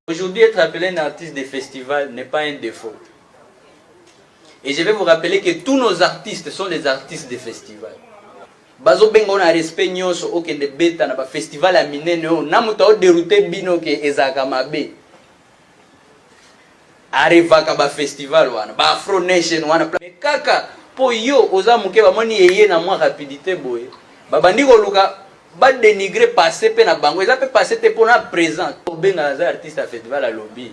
Aujourd'hui, être appelé un artiste de festival n'est pas un défaut. Et je vais vous rappeler que tous nos artistes sont des artistes de festival. Bazo bengo na respect nyonso okende beta na ba festival ya minene o na muta o dérouter bino ke ezaka mabe. Arrivaka ba festival wana, ba Afro Nation wana. Mais kaka po yo oza muke ba moni yeye na mwa rapidité boye. Babandi ko luka ba dénigrer passé pe na bango, eza pe passé te pona présent. Benga za artiste à festival à lobby.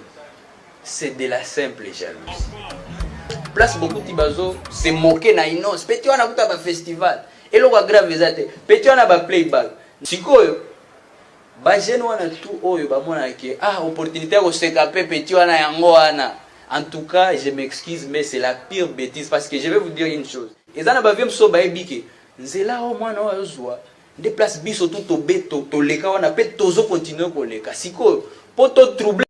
C'est de la simple jalousie. Place beaucoup tibazo se moquer na inos. Petit wana kuta ba festival. Et le grave ezate. Petit wana ba playback. Sikoyo ba jeune wana tout oyo ba mona ke opportunité ko s'écaper petit wana yango wana. En tout cas, je m'excuse mais c'est la pire bêtise parce que je vais vous dire une chose. Ezana ba viem so ba ebike. Nzela o mwana o zwa. Des places biso tout au beto to leka wana pe tozo continuer ko leka. Sikoyo poto trouble.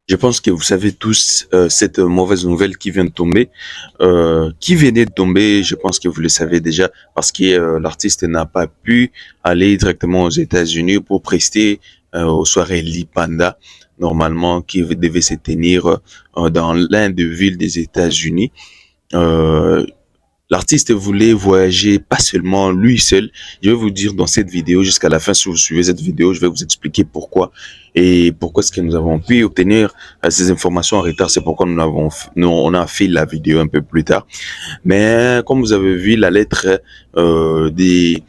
Je pense que vous savez tous cette mauvaise nouvelle qui vient de tomber, qui venait de tomber. Je pense que vous le savez déjà parce que l'artiste n'a pas pu aller directement aux États-Unis pour prester aux soirées Lipanda, normalement qui devait se tenir dans l'un des villes des États-Unis. L'artiste voulait voyager pas seulement lui seul. Je vais vous dire dans cette vidéo, jusqu'à la fin, si vous suivez cette vidéo, je vais vous expliquer pourquoi et pourquoi est-ce que nous avons pu obtenir ces informations en retard. C'est pourquoi on a fait la vidéo un peu plus tard. Mais comme vous avez vu, la lettre des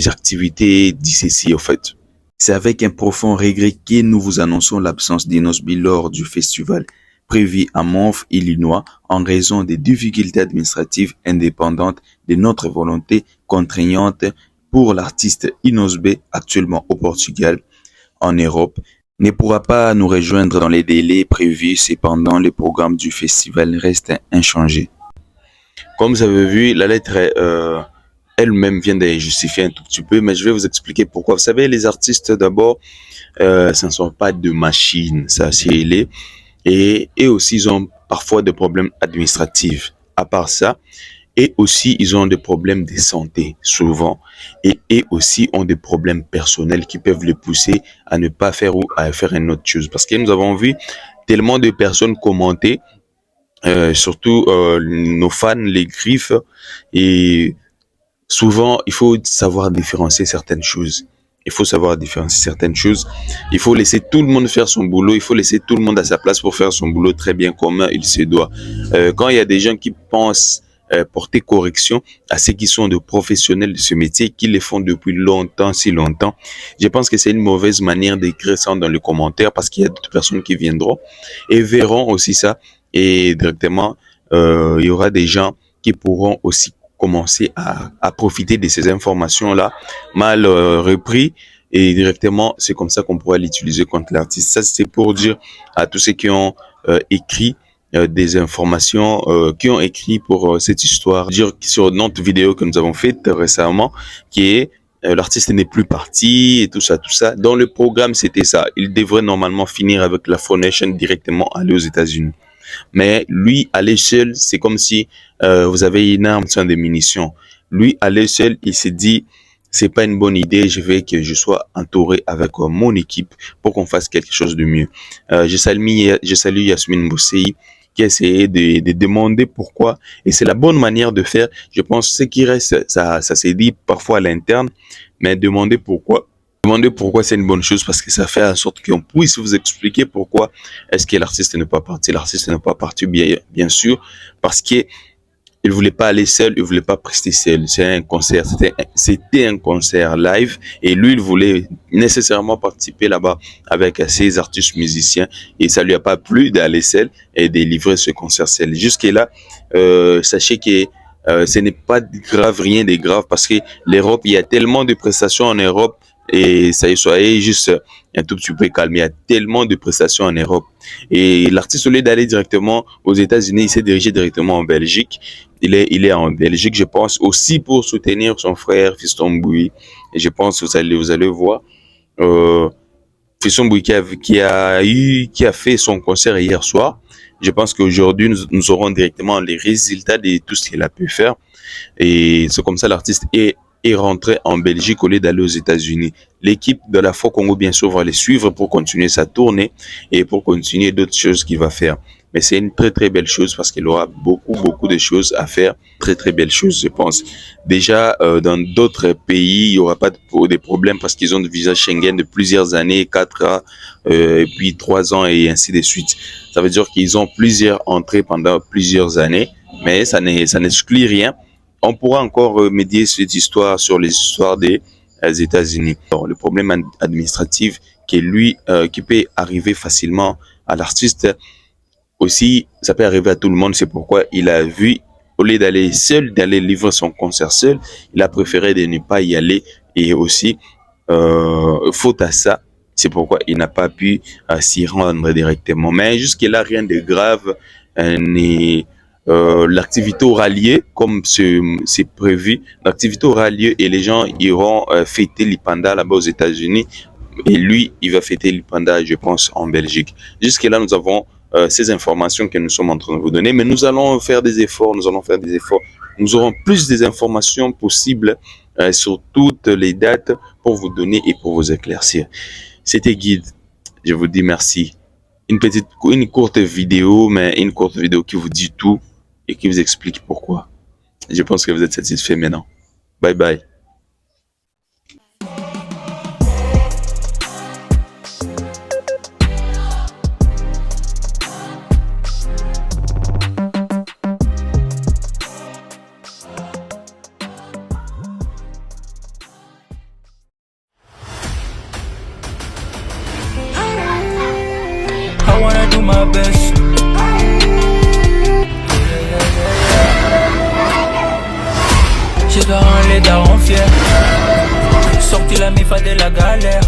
activités dit ceci au fait. C'est avec un profond regret que nous vous annonçons l'absence d'Inosbi lors du festival prévu à Monf, Illinois, en raison des difficultés administratives indépendantes de notre volonté contraignante pour l'artiste Inosbe, actuellement au Portugal, en Europe, ne pourra pas nous rejoindre dans les délais prévus. Cependant, le programme du festival reste inchangé. Comme vous avez vu, la lettre elle-même vient de justifier un tout petit peu, mais je vais vous expliquer pourquoi. Vous savez, les artistes, d'abord, ce ne sont pas de machines, ça c'est les. Et aussi, ils ont parfois des problèmes administratifs. À part ça, et aussi, ils ont des problèmes de santé, souvent. Et aussi, ont des problèmes personnels qui peuvent les pousser à ne pas faire ou à faire une autre chose. Parce que nous avons vu tellement de personnes commenter, surtout nos fans, les griffes. Et souvent, il faut savoir différencier certaines choses. Il faut savoir différencier certaines choses. Il faut laisser tout le monde faire son boulot. Il faut laisser tout le monde à sa place pour faire son boulot très bien comme il se doit. Quand il y a des gens qui pensent porter correction à ceux qui sont de professionnels de ce métier, qui les font depuis longtemps, si longtemps, je pense que c'est une mauvaise manière d'écrire ça dans les commentaires parce qu'il y a d'autres personnes qui viendront et verront aussi ça. Et directement, il y aura des gens qui pourront aussi commencer à profiter de ces informations-là mal repris et directement, c'est comme ça qu'on pourra l'utiliser contre l'artiste. Ça, c'est pour dire à tous ceux qui ont écrit des informations, qui ont écrit pour cette histoire, dire sur notre vidéo que nous avons faite récemment, qui est l'artiste n'est plus parti et tout ça, tout ça. Dans le programme, c'était ça. Il devrait normalement finir avec la Afro Nation directement aller aux États-Unis. Mais lui, aller seul, c'est comme si vous avez une arme sans des munitions. Lui, aller seul, il s'est dit, c'est pas une bonne idée, je veux que je sois entouré avec mon équipe pour qu'on fasse quelque chose de mieux. Je salue Yasmine Boussei qui a essayé de demander pourquoi, et c'est la bonne manière de faire. Je pense que ce qui reste, ça s'est dit parfois à l'interne, mais demander pourquoi Demandez pourquoi c'est une bonne chose, parce que ça fait en sorte qu'on puisse vous expliquer pourquoi est-ce que l'artiste n'est pas parti. L'artiste n'est pas parti, bien sûr, parce que il voulait pas aller seul, il voulait pas prester seul. C'est un concert, c'était un concert live et lui, il voulait nécessairement participer là-bas avec ses artistes musiciens et ça lui a pas plu d'aller seul et de livrer ce concert seul. Jusque-là, sachez que ce n'est pas grave, rien de grave parce que l'Europe, il y a tellement de prestations en Europe et ça y est, soyez juste un tout petit peu calme. Il y a tellement de prestations en Europe. Et l'artiste, au lieu d'aller directement aux États-Unis, il s'est dirigé directement en Belgique. Il est en Belgique, je pense, aussi pour soutenir son frère Fiston Bouyi. Et je pense que vous allez voir. Fiston Bouyi qui a fait son concert hier soir. Je pense qu'aujourd'hui, nous aurons directement les résultats de tout ce qu'il a pu faire. Et c'est comme ça l'artiste est rentré en Belgique au lieu d'aller aux États-Unis. L'équipe de la Fo Congo, bien sûr, va les suivre pour continuer sa tournée et pour continuer d'autres choses qu'il va faire. Mais c'est une très très belle chose parce qu'il aura beaucoup de choses à faire. Très très belle chose, je pense. Déjà, dans d'autres pays, il n'y aura pas de problème parce qu'ils ont de visa Schengen de plusieurs années, 4 ans, et puis 3 ans et ainsi de suite. Ça veut dire qu'ils ont plusieurs entrées pendant plusieurs années, mais ça n'exclut rien. On pourra encore remédier cette histoire sur les histoires des États-Unis. Le problème administratif qui peut arriver facilement à l'artiste, aussi, ça peut arriver à tout le monde. C'est pourquoi il a vu, au lieu d'aller seul, d'aller livrer son concert seul, il a préféré de ne pas y aller. Et aussi, faute à ça, c'est pourquoi il n'a pas pu s'y rendre directement. Mais jusque-là, rien de grave n'est... l'activité aura lieu comme c'est prévu. L'activité aura lieu et les gens iront fêter l'Ipanda là-bas aux États-Unis. Et lui, il va fêter l'Ipanda, je pense, en Belgique. Jusque-là, nous avons ces informations que nous sommes en train de vous donner. Mais nous allons faire des efforts. Nous aurons plus des informations possibles sur toutes les dates pour vous donner et pour vous éclaircir. C'était Guide. Je vous dis merci. Une courte vidéo, mais une courte vidéo qui vous dit tout et qui vous explique pourquoi. Je pense que vous êtes satisfait maintenant. Bye bye. I wanna do my best. J'ai dans les darons fiers. Sorti la mifa de la galère.